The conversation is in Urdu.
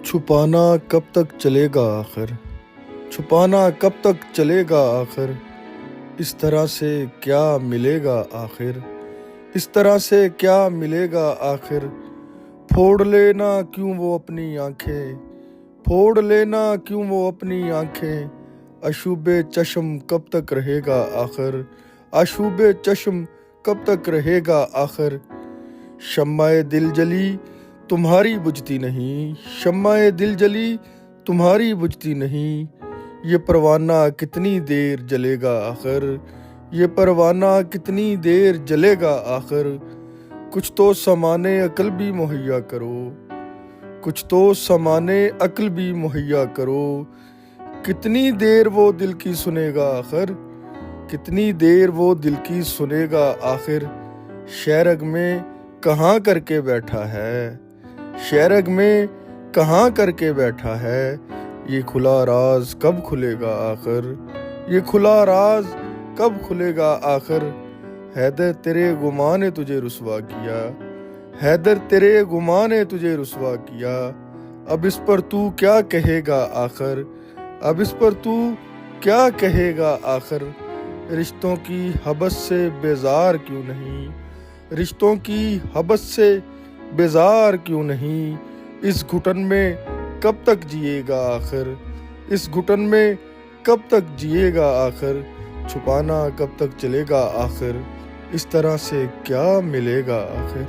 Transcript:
چھپانا کب تک چلے گا آخر، چھپانا کب تک چلے گا آخر، اس طرح سے کیا ملے گا آخر، اس طرح سے کیا ملے گا آخر، پھوڑ لینا کیوں وہ اپنی آنکھیں، پھوڑ لینا کیوں وہ اپنی آنکھیں، آشوب چشم کب تک رہے گا آخر، آشوب چشم کب تک رہے گا آخر، شمع دل جلی تمہاری بجھتی نہیں، شمع دل جلی تمہاری بجھتی نہیں، یہ پروانہ کتنی دیر جلے گا آخر، یہ پروانہ کتنی دیر جلے گا آخر، کچھ تو سامان عقل بھی مہیا کرو، کچھ تو سامان عقل بھی مہیا کرو، کتنی دیر وہ دل کی سنے گا آخر، کتنی دیر وہ دل کی سنے گا آخر، شیرگ میں کہاں کر کے بیٹھا ہے، شیرگ میں کہاں کر کے بیٹھا ہے، یہ کھلا راز کب کھلے گا آخر، یہ کھلا راز کب کھلے گا آخر، حیدر تیرے گمان نے تجھے رسوا کیا، حیدر تیرے گمان نے تجھے رسوا کیا، اب اس پر تو کیا کہے گا آخر، اب اس پر تو کیا کہے گا آخر، رشتوں کی حبس سے بیزار کیوں نہیں، رشتوں کی حبس سے بیزار کیوں نہیں، اس گھٹن میں کب تک جیے گا آخر، اس گھٹن میں کب تک جیے گا آخر، چھپانا کب تک چلے گا آخر، اس طرح سے کیا ملے گا آخر۔